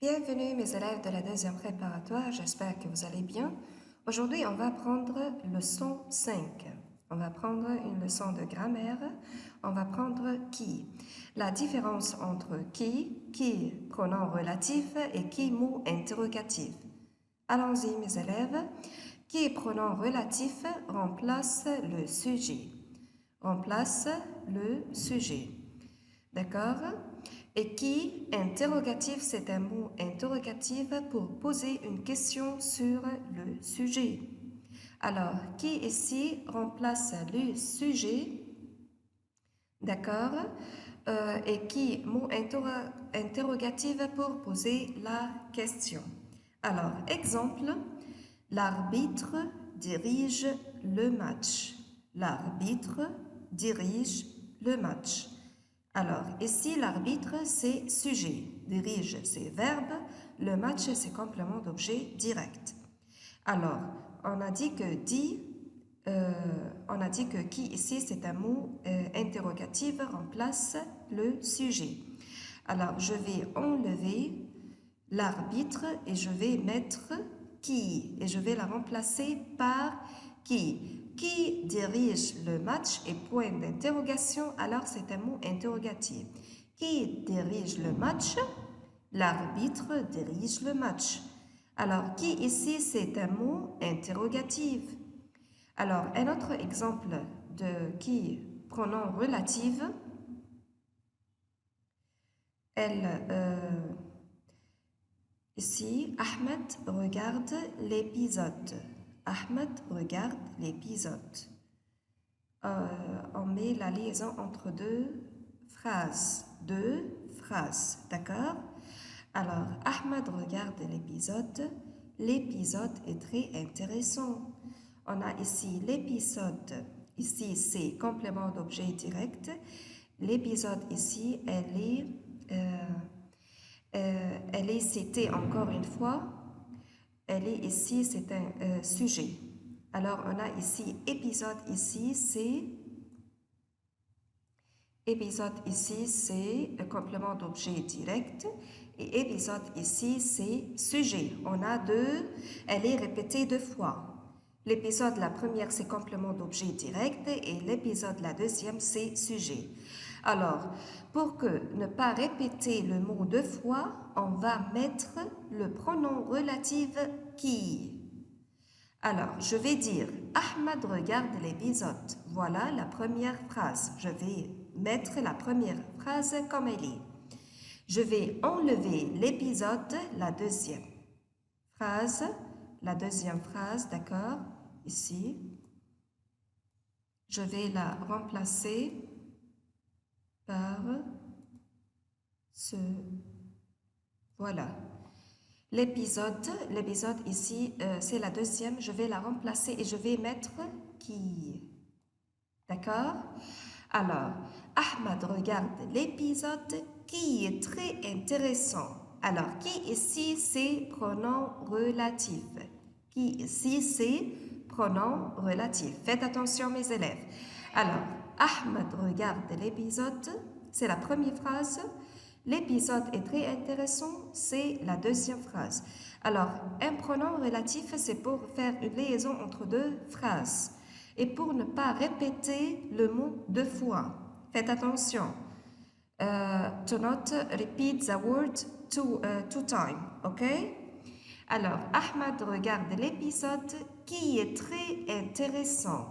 Bienvenue mes élèves de la deuxième préparatoire, j'espère que vous allez bien. Aujourd'hui, on va prendre leçon 5. On va prendre une leçon de grammaire. On va prendre qui. La différence entre qui pronom relatif et qui mot interrogatif. Allons-y mes élèves. Qui pronom relatif remplace le sujet. Remplace le sujet. D'accord? Et qui, interrogatif, c'est un mot interrogatif pour poser une question sur le sujet. Alors, qui ici remplace le sujet, d'accord? Et qui, mot interrogatif pour poser la question. Alors, exemple, l'arbitre dirige le match. L'arbitre dirige le match. Alors, ici, l'arbitre, c'est sujet. Dirige, c'est verbe. Le match, c'est complément d'objet direct. Alors, on a dit que qui ici, c'est un mot interrogatif, remplace le sujet. Alors, je vais enlever l'arbitre et je vais mettre qui et je vais la remplacer par qui. Qui dirige le match et point d'interrogation, alors c'est un mot interrogatif. Qui dirige le match? L'arbitre dirige le match. Alors, qui ici, c'est un mot interrogatif. Alors, un autre exemple de qui, pronom relative, ici, Ahmed regarde l'épisode. Ahmed regarde l'épisode. On met la liaison entre deux phrases. D'accord? Alors, Ahmed regarde l'épisode. L'épisode est très intéressant. On a ici l'épisode. Ici, c'est complément d'objet direct. L'épisode ici, elle est citée encore une fois. Elle est ici, c'est un sujet. Alors, on a ici épisode, c'est un complément d'objet direct. Et épisode ici, c'est sujet. On a deux, elle est répétée deux fois. L'épisode, la première, c'est complément d'objet direct et l'épisode, la deuxième, c'est sujet. Alors, pour que ne pas répéter le mot deux fois, on va mettre le pronom relatif qui. Alors, je vais dire Ahmed regarde l'épisode. Voilà la première phrase. Je vais mettre la première phrase comme elle est. Je vais enlever l'épisode, la deuxième phrase, d'accord, ici. Je vais la remplacer par ce, voilà. L'épisode ici, c'est la deuxième. Je vais la remplacer et je vais mettre qui. D'accord? Alors, Ahmed regarde l'épisode qui est très intéressant. Alors, qui ici, c'est pronom relatif. Qui ici, c'est pronom relatif. Faites attention, mes élèves. Alors, Ahmed regarde l'épisode, c'est la première phrase. L'épisode est très intéressant, c'est la deuxième phrase. Alors, un pronom relatif, c'est pour faire une liaison entre deux phrases et pour ne pas répéter le mot deux fois. Faites attention. To not repeat the word two times, ok? Alors, Ahmed regarde l'épisode qui est très intéressant.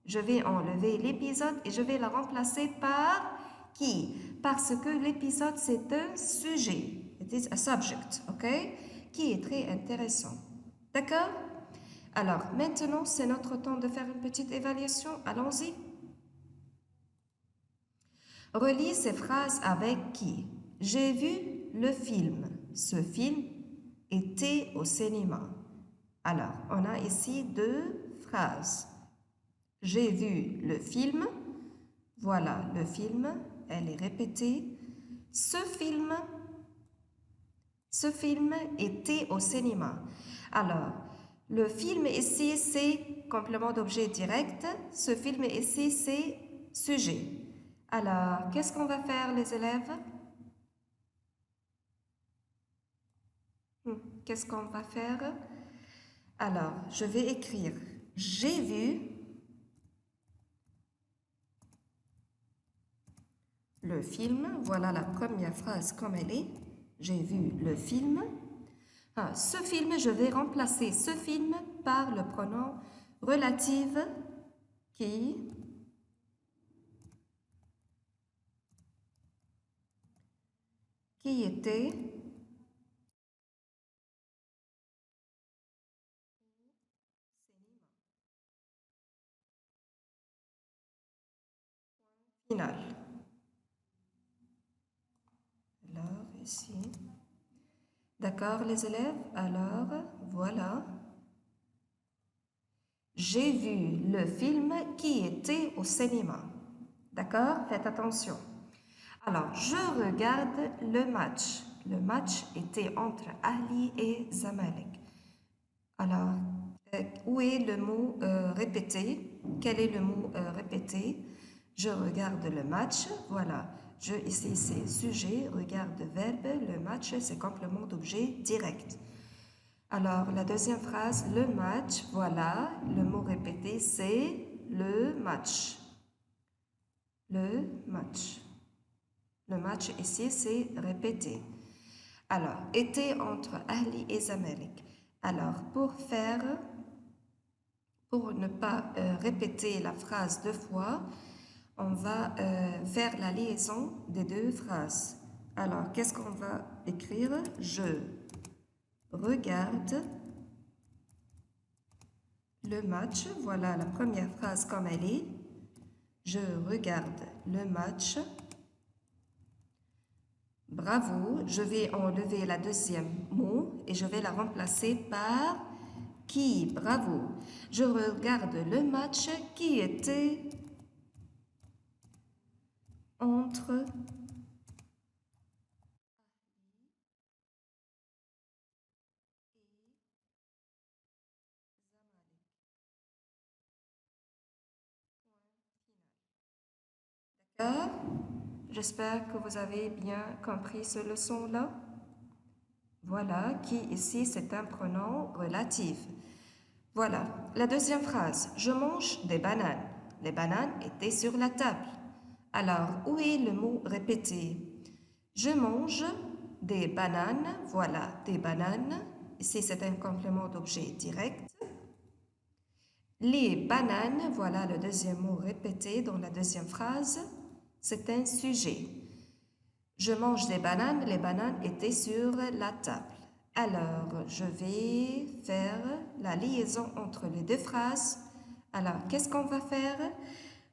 Je vais enlever l'épisode et je vais la remplacer par qui? Parce que l'épisode, c'est un sujet. It is a subject, ok? Qui est très intéressant. D'accord? Alors, maintenant, c'est notre temps de faire une petite évaluation. Allons-y. Relis ces phrases avec qui? J'ai vu le film. Ce film était au cinéma. Alors, on a ici deux phrases. J'ai vu le film. Voilà le film. Elle est répétée. Ce film était au cinéma. Alors, le film ici, c'est complément d'objet direct. Ce film ici, c'est sujet. Alors, qu'est-ce qu'on va faire, les élèves? Qu'est-ce qu'on va faire? Alors, je vais écrire « J'ai vu le film ». Voilà la première phrase comme elle est. J'ai vu le film. Ce film, je vais remplacer ce film par le pronom relatif qui était final. Alors, ici. D'accord, les élèves? Alors, voilà. J'ai vu le film qui était au cinéma. D'accord? Faites attention. Alors, je regarde le match. Le match était entre Ali et Zamalek. Alors, où est le mot répété? Quel est le mot répété? Je regarde le match. Voilà. Ici, c'est sujet, regarde verbe. Le match, c'est complément d'objet direct. Alors, la deuxième phrase, le match. Voilà. Le mot répété, c'est le match. Le match. Le match ici, c'est répété. Alors, était entre Ali et Zamalek. Alors, pour ne pas répéter la phrase deux fois, on va faire la liaison des deux phrases. Alors, qu'est-ce qu'on va écrire? Je regarde le match. Voilà la première phrase comme elle est. Je regarde le match. Bravo, je vais enlever la deuxième mot et je vais la remplacer par qui. Bravo. Je regarde le match qui était entre D'accord. J'espère que vous avez bien compris ce leçon-là. Voilà, qui ici c'est un pronom relatif. Voilà, la deuxième phrase. Je mange des bananes. Les bananes étaient sur la table. Alors, où est le mot répété? Je mange des bananes. Voilà, des bananes. Ici, c'est un complément d'objet direct. Les bananes, voilà le deuxième mot répété dans la deuxième phrase. C'est un sujet. Je mange des bananes. Les bananes étaient sur la table. Alors, je vais faire la liaison entre les deux phrases. Alors, qu'est-ce qu'on va faire?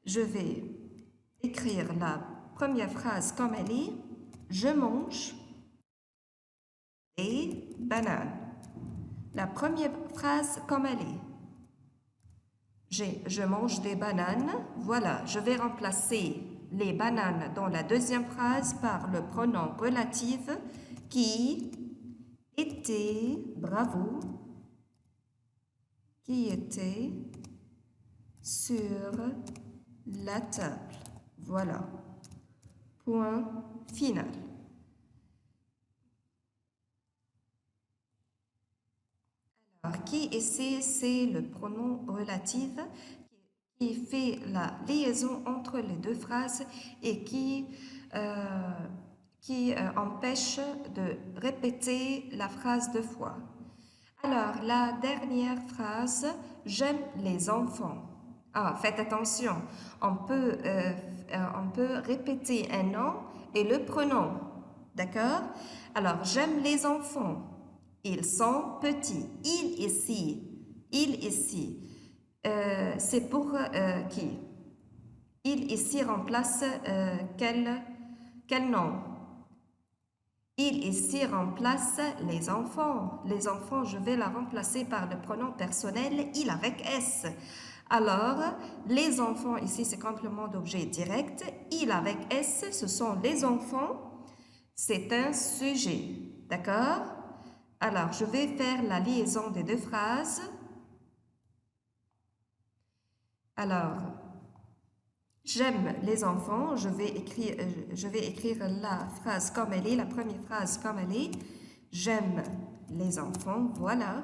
Je vais écrire la première phrase comme elle est. Je mange des bananes. La première phrase comme elle est. Je mange des bananes. Voilà, je vais remplacer les bananes dans la deuxième phrase par le pronom relatif qui était, bravo, qui était sur la table. Voilà. Point final. Alors, qui ici, c'est le pronom relatif qui fait la liaison entre les deux phrases et qui empêche de répéter la phrase deux fois. Alors, la dernière phrase, j'aime les enfants. Ah, faites attention, on peut répéter un nom et le pronom. D'accord? Alors, j'aime les enfants. Ils sont petits. Il ici. C'est pour qui? Il ici remplace quel nom? Il ici remplace les enfants. Les enfants, je vais la remplacer par le pronom personnel il avec S. Alors, les enfants, ici, c'est complément d'objet direct. Il avec S, ce sont les enfants. C'est un sujet. D'accord? Alors, je vais faire la liaison des deux phrases. Alors, j'aime les enfants. Je vais écrire la phrase comme elle est, la première phrase comme elle est. J'aime les enfants. Voilà.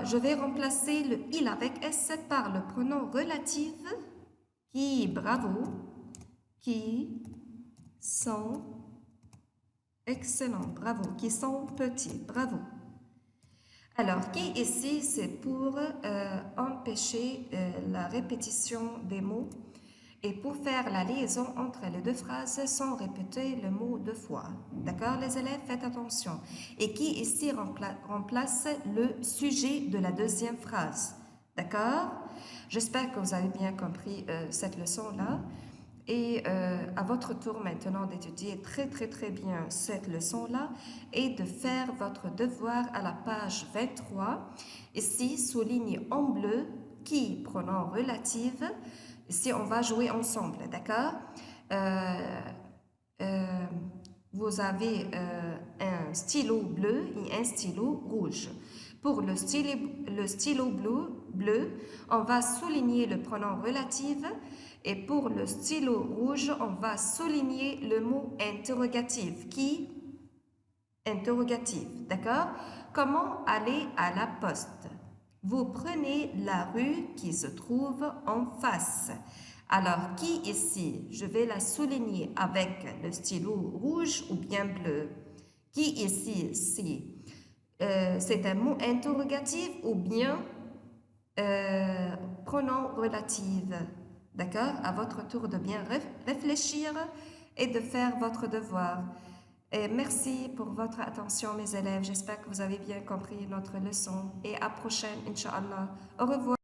Je vais remplacer le il avec S par le pronom relatif qui, bravo, qui sont excellents, bravo, qui sont petits, bravo. Alors, qui ici, c'est pour empêcher la répétition des mots et pour faire la liaison entre les deux phrases sans répéter le mot deux fois. D'accord, les élèves, faites attention. Et qui ici remplace le sujet de la deuxième phrase. D'accord? J'espère que vous avez bien compris cette leçon-là. Et à votre tour maintenant d'étudier très bien cette leçon-là et de faire votre devoir à la page 23. Ici, souligne en bleu qui, pronom relatif. Ici, on va jouer ensemble, d'accord? Vous avez un stylo bleu et un stylo rouge. Pour le stylo bleu, on va souligner le pronom relatif et pour le stylo rouge, on va souligner le mot interrogatif. Qui? Interrogatif, d'accord? Comment aller à la poste? Vous prenez la rue qui se trouve en face. Alors, qui ici? Je vais la souligner avec le stylo rouge ou bien bleu. Qui ici, si? C'est un mot interrogatif ou bien pronom relatif. D'accord? À votre tour de bien réfléchir et de faire votre devoir. Et merci pour votre attention, mes élèves. J'espère que vous avez bien compris notre leçon. Et à prochaine, Inch'Allah. Au revoir.